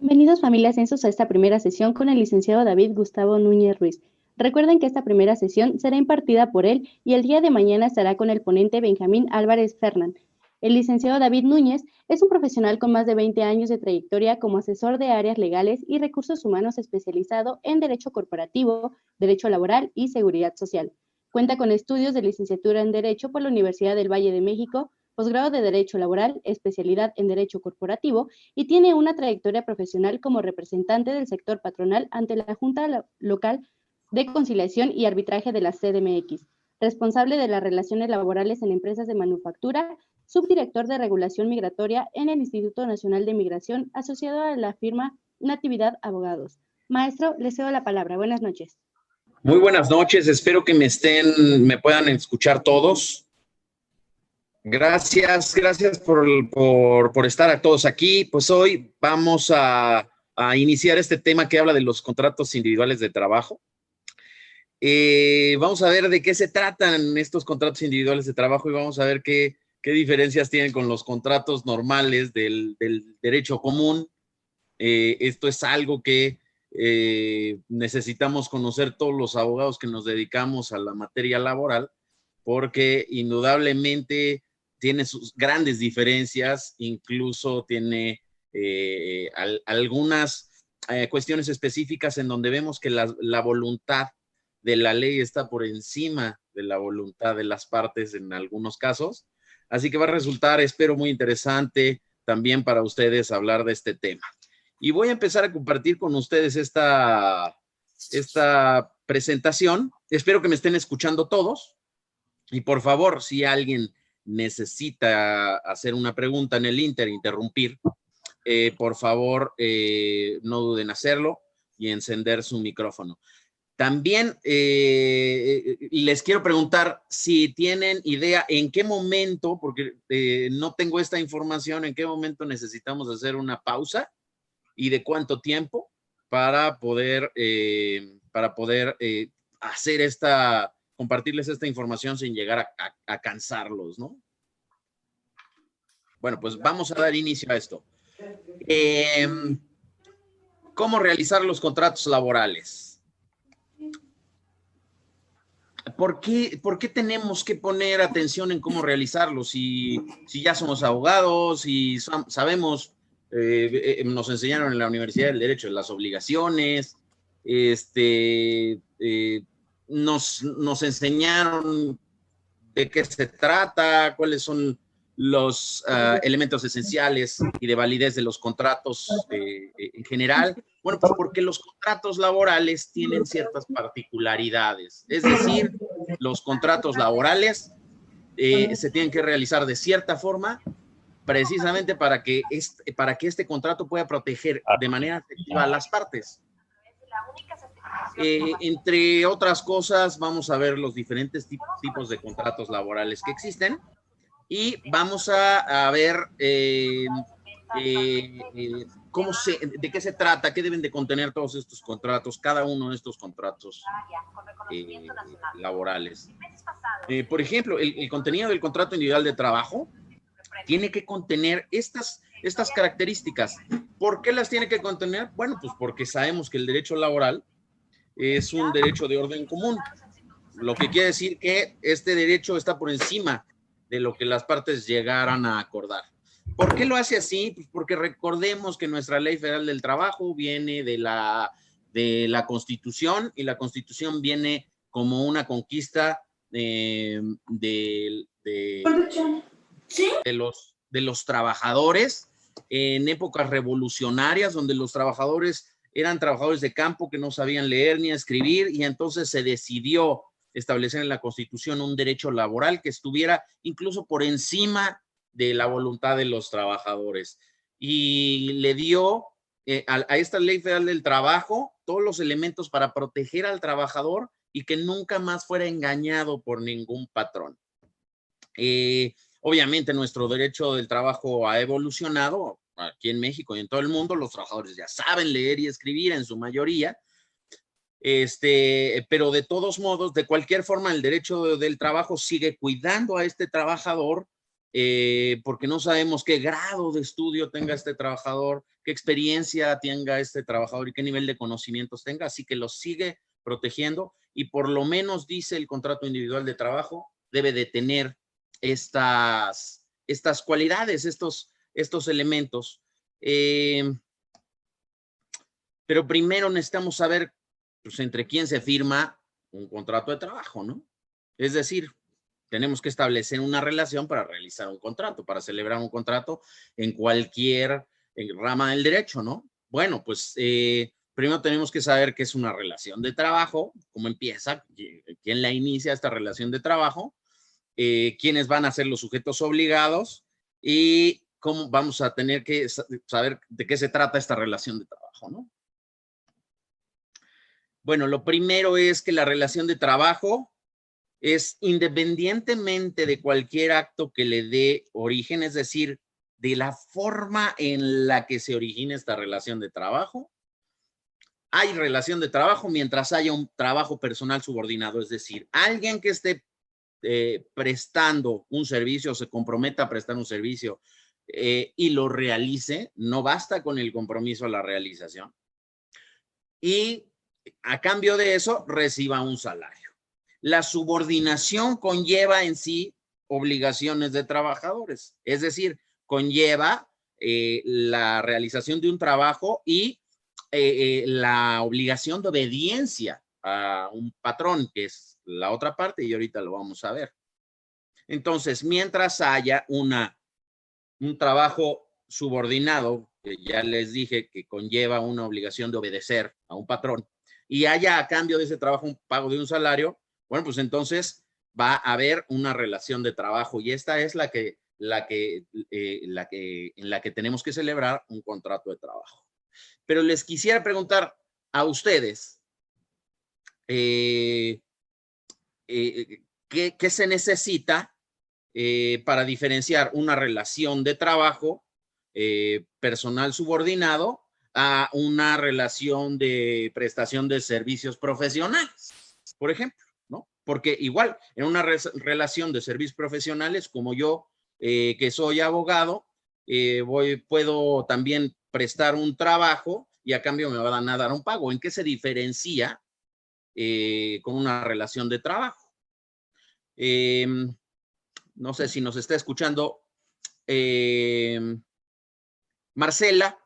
Bienvenidos familia Census a esta primera sesión con el licenciado David Gustavo Núñez Ruiz. Recuerden que esta primera sesión será impartida por él y el día de mañana estará con el ponente Benjamín Álvarez Fernán. El licenciado David Núñez es un profesional con más de 20 años de trayectoria como asesor de áreas legales y recursos humanos especializado en Derecho Corporativo, Derecho Laboral y Seguridad Social. Cuenta con estudios de licenciatura en Derecho por la Universidad del Valle de México, posgrado de Derecho Laboral, especialidad en Derecho Corporativo y tiene una trayectoria profesional como representante del sector patronal ante la Junta Local de Conciliación y Arbitraje de la CDMX, responsable de las relaciones laborales en empresas de manufactura, subdirector de regulación migratoria en el Instituto Nacional de Migración, asociado a la firma Natividad Abogados. Maestro, le cedo la palabra. Buenas noches. Muy buenas noches, espero que me puedan escuchar todos. Gracias por estar a todos aquí. Pues hoy vamos a iniciar este tema que habla de los contratos individuales de trabajo. Vamos a ver de qué se tratan estos contratos individuales de trabajo y vamos a ver qué diferencias tienen con los contratos normales del derecho común. Esto es algo que necesitamos conocer todos los abogados que nos dedicamos a la materia laboral, porque indudablemente tiene sus grandes diferencias, incluso tiene algunas cuestiones específicas en donde vemos que la voluntad de la ley está por encima de la voluntad de las partes en algunos casos. Así que va a resultar, espero, muy interesante también para ustedes hablar de este tema. Y voy a empezar a compartir con ustedes esta presentación. Espero que me estén escuchando todos. Y por favor, si alguien necesita hacer una pregunta en el interrumpir, por favor, no duden en hacerlo y encender su micrófono. También les quiero preguntar si tienen idea en qué momento, porque no tengo esta información, en qué momento necesitamos hacer una pausa y de cuánto tiempo para poder compartirles esta información sin llegar a cansarlos, ¿no? Bueno, pues vamos a dar inicio a esto. ¿Cómo realizar los contratos laborales? ¿Por qué tenemos que poner atención en cómo realizarlos? Si ya somos abogados y sabemos, nos enseñaron en la Universidad del Derecho las obligaciones, nos enseñaron de qué se trata, cuáles son los elementos esenciales y de validez de los contratos en general. Bueno, pues porque los contratos laborales tienen ciertas particularidades. Es decir, los contratos laborales se tienen que realizar de cierta forma precisamente para que este contrato pueda proteger de manera efectiva a las partes. Entre otras cosas, vamos a ver los diferentes tipos de contratos laborales que existen y vamos a ver de qué se trata, qué deben de contener todos estos contratos, cada uno de estos contratos laborales. Por ejemplo, el contenido del contrato individual de trabajo tiene que contener estas características. ¿Por qué las tiene que contener? Bueno, pues porque sabemos que el derecho laboral es un derecho de orden común, lo que quiere decir que este derecho está por encima de lo que las partes llegaran a acordar. ¿Por qué lo hace así? Pues porque recordemos que nuestra Ley Federal del Trabajo viene de la Constitución, y la Constitución viene como una conquista de los trabajadores en épocas revolucionarias, donde los trabajadores eran trabajadores de campo que no sabían leer ni escribir, y entonces se decidió establecer en la Constitución un derecho laboral que estuviera incluso por encima de la voluntad de los trabajadores. Y le dio a esta Ley Federal del Trabajo todos los elementos para proteger al trabajador y que nunca más fuera engañado por ningún patrón. Obviamente nuestro derecho del trabajo ha evolucionado aquí en México y en todo el mundo. Los trabajadores ya saben leer y escribir en su mayoría, pero de todos modos, de cualquier forma, el derecho del trabajo sigue cuidando a este trabajador porque no sabemos qué grado de estudio tenga este trabajador, qué experiencia tenga este trabajador y qué nivel de conocimientos tenga, así que los sigue protegiendo y por lo menos dice el contrato individual de trabajo, debe de tener estas cualidades, estos elementos. Pero primero necesitamos saber pues, entre quién se firma un contrato de trabajo, ¿no? Es decir, tenemos que establecer una relación para realizar un contrato, para celebrar un contrato en cualquier rama del derecho, ¿no? Bueno, pues primero tenemos que saber qué es una relación de trabajo, cómo empieza, quién la inicia esta relación de trabajo, quiénes van a ser los sujetos obligados y cómo vamos a tener que saber de qué se trata esta relación de trabajo, ¿no? Bueno, lo primero es que la relación de trabajo es independientemente de cualquier acto que le dé origen, es decir, de la forma en la que se origina esta relación de trabajo. Hay relación de trabajo mientras haya un trabajo personal subordinado, es decir, alguien que esté prestando un servicio, se comprometa a prestar un servicio y lo realice, no basta con el compromiso a la realización. Y a cambio de eso, reciba un salario. La subordinación conlleva en sí obligaciones de trabajadores, es decir, conlleva la realización de un trabajo y la obligación de obediencia a un patrón, que es la otra parte, y ahorita lo vamos a ver. Entonces, mientras haya un trabajo subordinado, que ya les dije que conlleva una obligación de obedecer a un patrón, y haya a cambio de ese trabajo un pago de un salario, bueno, pues entonces va a haber una relación de trabajo y esta es en la que tenemos que celebrar un contrato de trabajo. Pero les quisiera preguntar a ustedes, ¿qué se necesita para diferenciar una relación de trabajo personal subordinado a una relación de prestación de servicios profesionales, por ejemplo, ¿no? Porque igual, en una relación de servicios profesionales, como yo, que soy abogado, puedo también prestar un trabajo y a cambio me van a dar un pago. ¿En qué se diferencia con una relación de trabajo? No sé si nos está escuchando Marcela.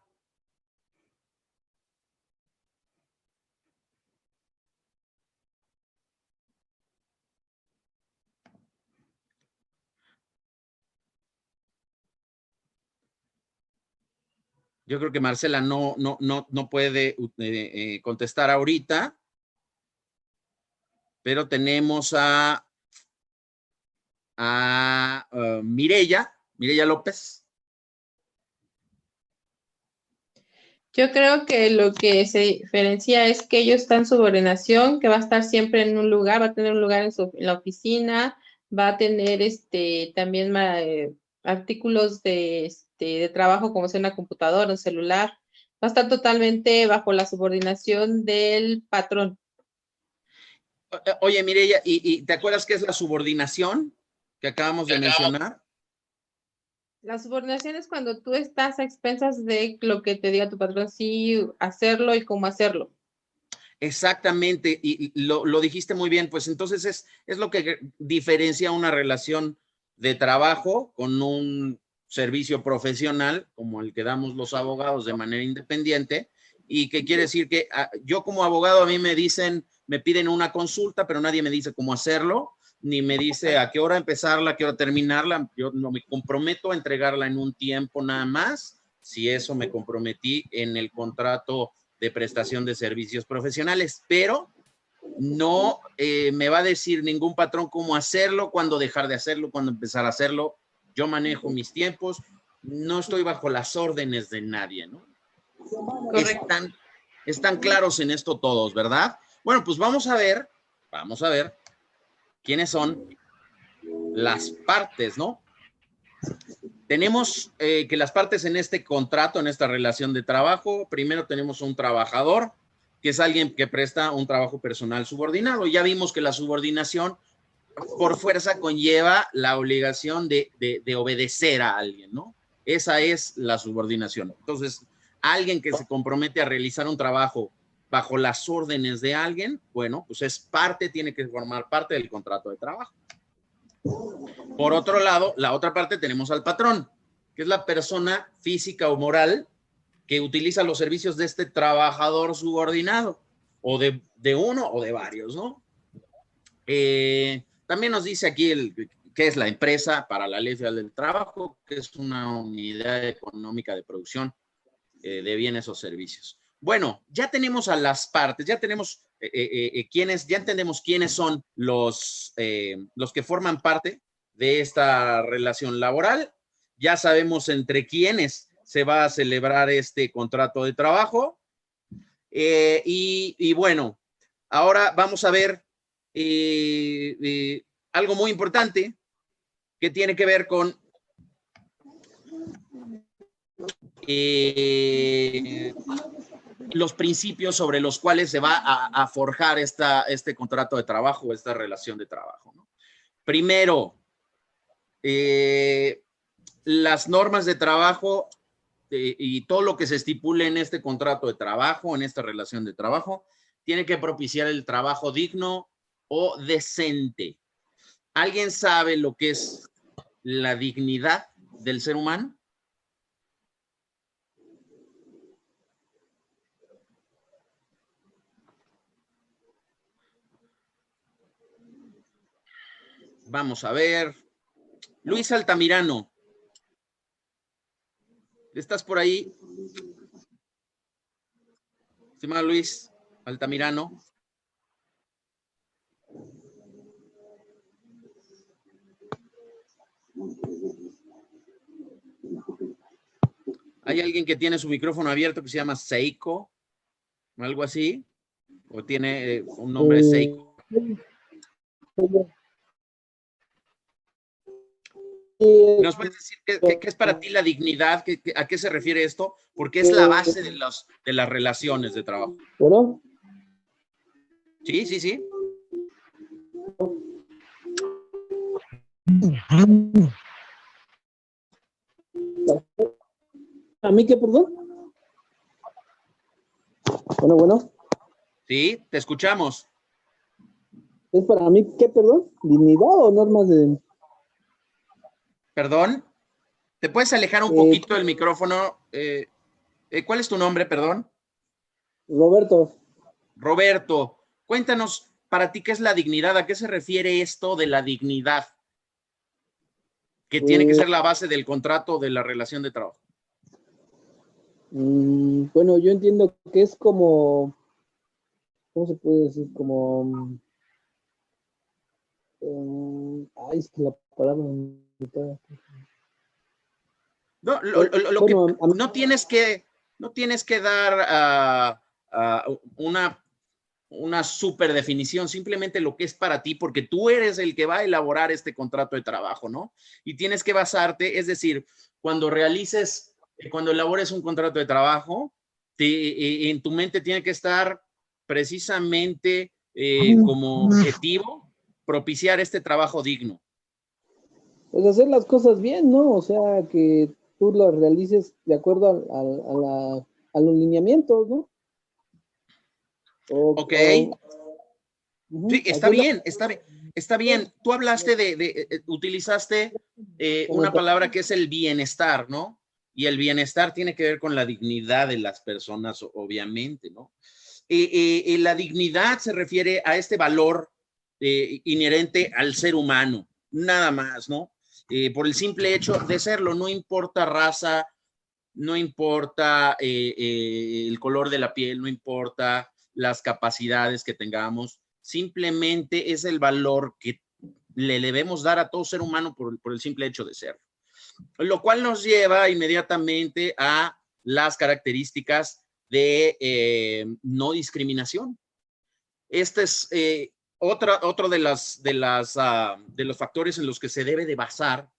Yo creo que Marcela no puede contestar ahorita, pero tenemos a Mireya López. Yo creo que lo que se diferencia es que ellos están en subordinación, que va a estar siempre en un lugar, va a tener un lugar en la oficina, va a tener también artículos de trabajo como sea una computadora, un celular, va a estar totalmente bajo la subordinación del patrón. Oye, Mireya, ¿y te acuerdas qué es la subordinación que acabamos de mencionar? La subordinación es cuando tú estás a expensas de lo que te diga tu patrón, sí hacerlo y cómo hacerlo. Exactamente, y lo dijiste muy bien, pues entonces es lo que diferencia una relación de trabajo con un servicio profesional, como el que damos los abogados de manera independiente, y que quiere decir que yo como abogado a mí me piden una consulta, pero nadie me dice cómo hacerlo, ni me dice a qué hora empezarla, a qué hora terminarla. Yo no me comprometo a entregarla en un tiempo nada más, si eso me comprometí en el contrato de prestación de servicios profesionales, pero no me va a decir ningún patrón cómo hacerlo, cuándo dejar de hacerlo, cuándo empezar a hacerlo. Yo manejo mis tiempos, no estoy bajo las órdenes de nadie, ¿no? Están claros en esto todos, ¿verdad? Bueno, pues vamos a ver quiénes son las partes, ¿no? Tenemos que las partes en este contrato, en esta relación de trabajo, primero tenemos un trabajador, que es alguien que presta un trabajo personal subordinado. Ya vimos que la subordinación por fuerza conlleva la obligación de obedecer a alguien, ¿no? Esa es la subordinación. Entonces, alguien que se compromete a realizar un trabajo bajo las órdenes de alguien, bueno, pues tiene que formar parte del contrato de trabajo. Por otro lado, la otra parte tenemos al patrón, que es la persona física o moral que utiliza los servicios de este trabajador subordinado, o de uno o de varios, ¿no? También nos dice aquí qué es la empresa para la Ley Federal del Trabajo, que es una unidad económica de producción de bienes o servicios. Bueno, ya tenemos a las partes, ya tenemos ya entendemos quiénes son los que forman parte de esta relación laboral. Ya sabemos entre quiénes se va a celebrar este contrato de trabajo. Y bueno, ahora vamos a ver algo muy importante que tiene que ver con los principios sobre los cuales se va a forjar este contrato de trabajo, esta relación de trabajo, ¿no? Primero, las normas de trabajo y todo lo que se estipule en este contrato de trabajo, en esta relación de trabajo, tiene que propiciar el trabajo digno o decente. ¿Alguien sabe lo que es la dignidad del ser humano? Vamos a ver. Luis Altamirano. ¿Estás por ahí? Estimado Luis Altamirano. ¿Hay alguien que tiene su micrófono abierto que se llama Seiko? ¿O algo así? ¿O tiene un nombre Seiko? ¿Nos puedes decir qué es para ti la dignidad? ¿A qué se refiere esto? Porque es la base de las relaciones de trabajo. ¿Bueno? Sí, sí, sí. ¿A mí qué, perdón? Bueno. Sí, te escuchamos. ¿Es para mí qué, perdón? ¿Dignidad o normas de...? ¿Perdón? ¿Te puedes alejar un poquito del micrófono? ¿Cuál es tu nombre, perdón? Roberto. Roberto, cuéntanos, para ti, ¿qué es la dignidad? ¿A qué se refiere esto de la dignidad? Que tiene que ser la base del contrato de la relación de trabajo. Bueno, yo entiendo que es como... ¿Cómo se puede decir? Como... es que la palabra... No, no tienes que dar una super definición, simplemente lo que es para ti, porque tú eres el que va a elaborar este contrato de trabajo, ¿no? Y tienes que basarte, es decir, cuando elabores un contrato de trabajo, en tu mente tiene que estar precisamente como objetivo propiciar este trabajo digno. Pues hacer las cosas bien, ¿no? O sea, que tú las realices de acuerdo a los lineamientos, ¿no? Ok. Sí, está bien. Tú hablaste utilizaste una palabra que es el bienestar, ¿no? Y el bienestar tiene que ver con la dignidad de las personas, obviamente, ¿no? La dignidad se refiere a este valor inherente al ser humano, nada más, ¿no? Por el simple hecho de serlo, no importa raza, no importa el color de la piel, no importa las capacidades que tengamos, simplemente es el valor que le debemos dar a todo ser humano por el simple hecho de ser. Lo cual nos lleva inmediatamente a las características de no discriminación. Este es otro de los factores en los que se debe de basar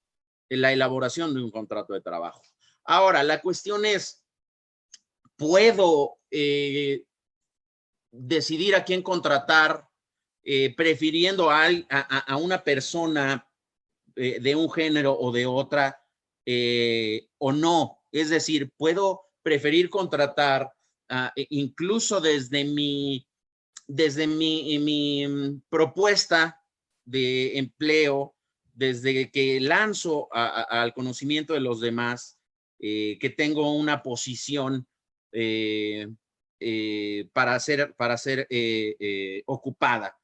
en la elaboración de un contrato de trabajo. Ahora, la cuestión es, ¿puedo decidir a quién contratar prefiriendo a una persona de un género o de otra o no. Es decir, puedo preferir contratar incluso desde mi propuesta de empleo, desde que lanzo al conocimiento de los demás, que tengo una posición para ser ocupada.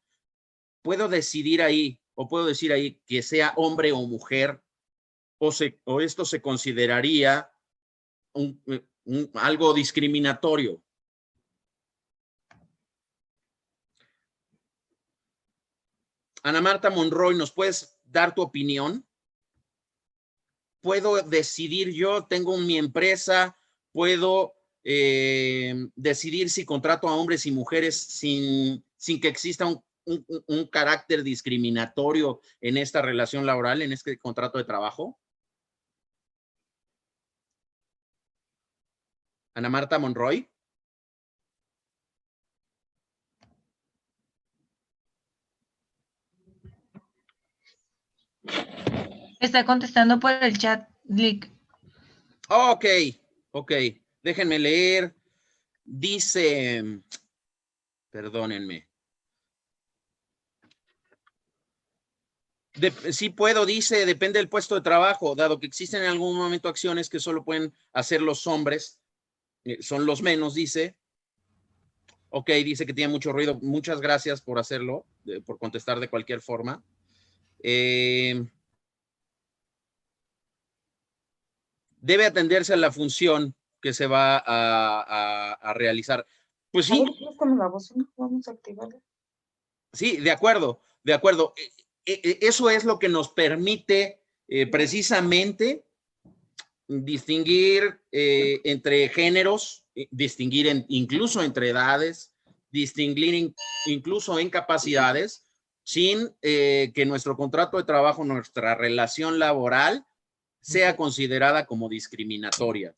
Puedo decidir ahí, o puedo decir ahí que sea hombre o mujer, o esto se consideraría algo discriminatorio. Ana Marta Monroy, ¿nos puedes dar tu opinión? ¿Puedo decidir yo, tengo mi empresa, puedo decidir si contrato a hombres y mujeres sin que exista un carácter discriminatorio en esta relación laboral, en este contrato de trabajo? Ana Marta Monroy. Está contestando por el chat, Lick. Ok. Déjenme leer. Dice, perdónenme. Sí puedo, dice, depende del puesto de trabajo, dado que existen en algún momento acciones que solo pueden hacer los hombres, son los menos, dice. Ok, dice que tiene mucho ruido. Muchas gracias por hacerlo, por contestar de cualquier forma. Debe atenderse a la función que se va a realizar. Pues sí. Vamos a activarla. Sí, de acuerdo. Eso es lo que nos permite precisamente distinguir entre géneros, distinguir incluso entre edades, distinguir incluso en capacidades, sin que nuestro contrato de trabajo, nuestra relación laboral, sea considerada como discriminatoria.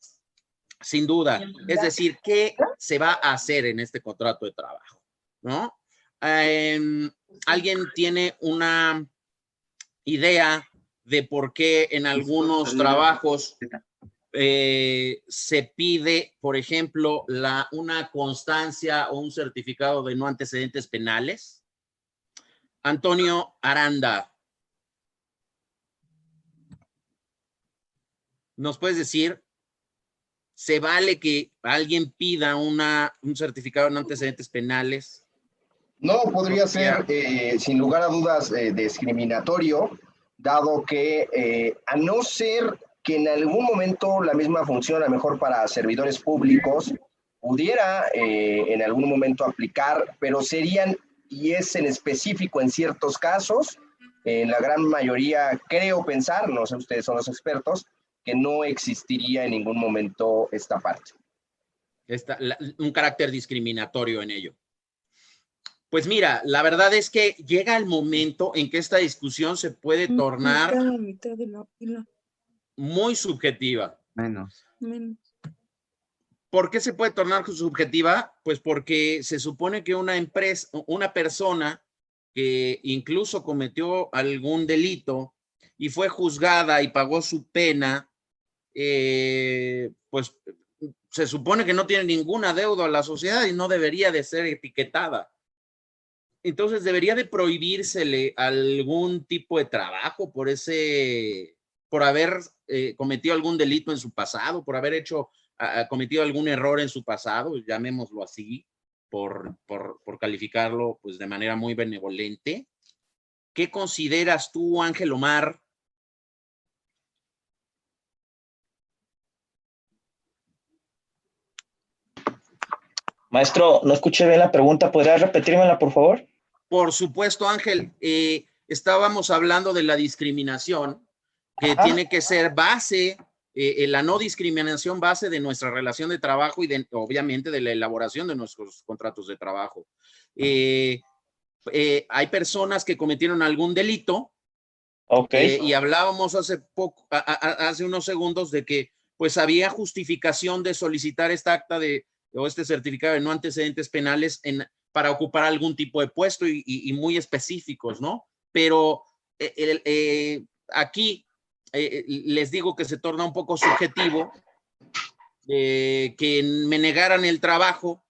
Sin duda. Es decir, ¿qué se va a hacer en este contrato de trabajo? ¿No? ¿Alguien tiene una idea de por qué en algunos trabajos se pide, por ejemplo, una constancia o un certificado de no antecedentes penales? Antonio Aranda, ¿nos puedes decir, se vale que alguien pida un certificado de no antecedentes penales? No, podría ser, sin lugar a dudas, discriminatorio, dado que a no ser que en algún momento la misma función, a lo mejor para servidores públicos, pudiera en algún momento aplicar, pero serían, y es en específico en ciertos casos, en la gran mayoría, creo pensar, no sé, ustedes son los expertos, que no existiría en ningún momento esta parte. Un carácter discriminatorio en ello. Pues mira, la verdad es que llega el momento en que esta discusión se puede tornar muy subjetiva. Menos. ¿Por qué se puede tornar subjetiva? Pues porque se supone que una persona que incluso cometió algún delito y fue juzgada y pagó su pena, pues se supone que no tiene ningún adeudo a la sociedad y no debería de ser etiquetada. Entonces debería de prohibírsele algún tipo de trabajo por haber cometido algún delito en su pasado, por haber cometido algún error en su pasado, llamémoslo así, por calificarlo pues de manera muy benevolente. ¿Qué consideras tú, Ángel Omar? Maestro, no escuché bien la pregunta. ¿Podría repetírmela, por favor? Por supuesto, Ángel. Estábamos hablando de la discriminación, que Ajá. tiene que ser base, la no discriminación base de nuestra relación de trabajo y obviamente de la elaboración de nuestros contratos de trabajo. Hay personas que cometieron algún delito. Okay. Y hablábamos hace unos segundos de que pues había justificación de solicitar esta acta o este certificado de no antecedentes penales para ocupar algún tipo de puesto y muy específicos, ¿no? Pero aquí les digo que se torna un poco subjetivo que me negaran el trabajo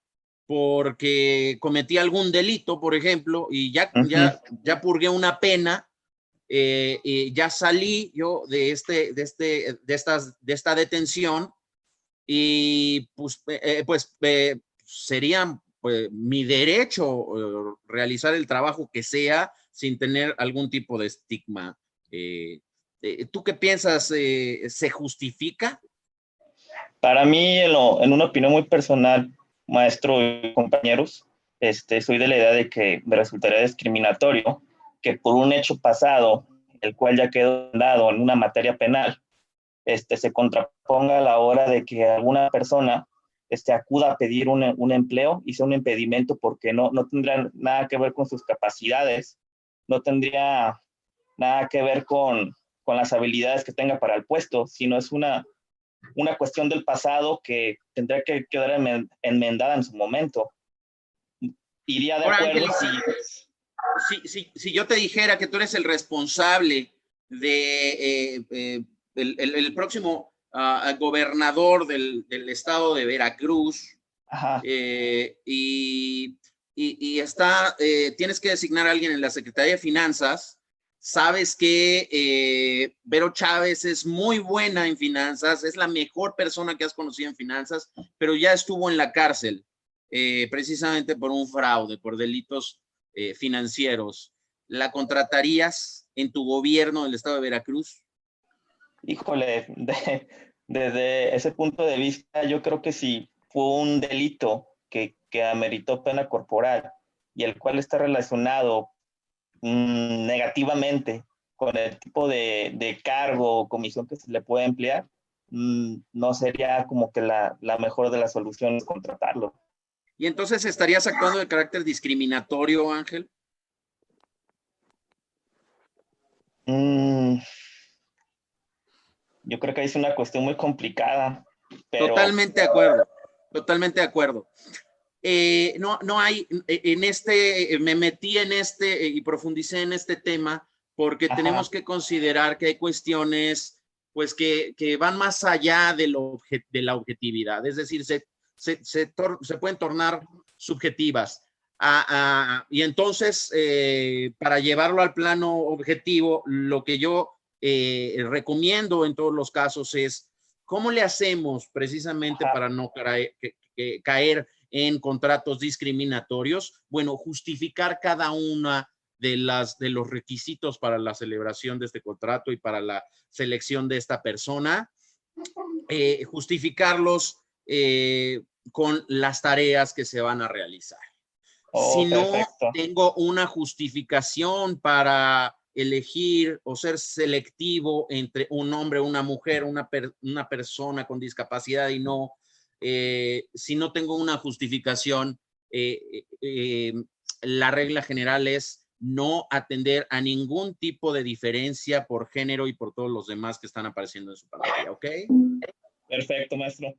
porque cometí algún delito, por ejemplo, y ya purgué una pena, ya salí yo de esta detención y pues sería pues, mi derecho realizar el trabajo que sea sin tener algún tipo de estigma. ¿Tú qué piensas? ¿Se justifica? Para mí, en una opinión muy personal, maestro y compañeros, soy de la idea de que me resultaría discriminatorio que por un hecho pasado, el cual ya quedó dado en una materia penal, se contraponga a la hora de que alguna persona acuda a pedir un empleo y sea un impedimento porque no tendrá nada que ver con sus capacidades, no tendría nada que ver con las habilidades que tenga para el puesto, sino es una cuestión del pasado que tendría que quedar enmendada en su momento. Iría de acuerdo si yo te dijera que tú eres el responsable de el próximo gobernador del estado de Veracruz, y tienes que designar a alguien en la Secretaría de Finanzas. Sabes que Vero Chávez es muy buena en finanzas, es la mejor persona que has conocido en finanzas, pero ya estuvo en la cárcel precisamente por un fraude, por delitos financieros. ¿La contratarías en tu gobierno del estado de Veracruz? Híjole, desde ese punto de vista, yo creo que si fue un delito que ameritó pena corporal y el cual está relacionado negativamente con el tipo de cargo o comisión que se le puede emplear, no sería como que la mejor de las soluciones contratarlo. ¿Y entonces estarías actuando de carácter discriminatorio, Ángel? Yo creo que es una cuestión muy complicada. Pero... Totalmente de acuerdo, totalmente de acuerdo. No hay, me metí en y profundicé en este tema porque tenemos que considerar que hay cuestiones pues que van más allá de la objetividad, es decir, se pueden tornar subjetivas. Y entonces, para llevarlo al plano objetivo, lo que yo recomiendo en todos los casos es cómo le hacemos precisamente para no caer en contratos discriminatorios. Bueno, justificar cada una de los requisitos para la celebración de este contrato y para la selección de esta persona, justificarlos con las tareas que se van a realizar. Si no tengo una justificación para elegir o ser selectivo entre un hombre, una mujer, una persona con discapacidad y no, si no tengo una justificación, la regla general es no atender a ningún tipo de diferencia por género y por todos los demás que están apareciendo en su pantalla, ¿ok? Perfecto, maestro.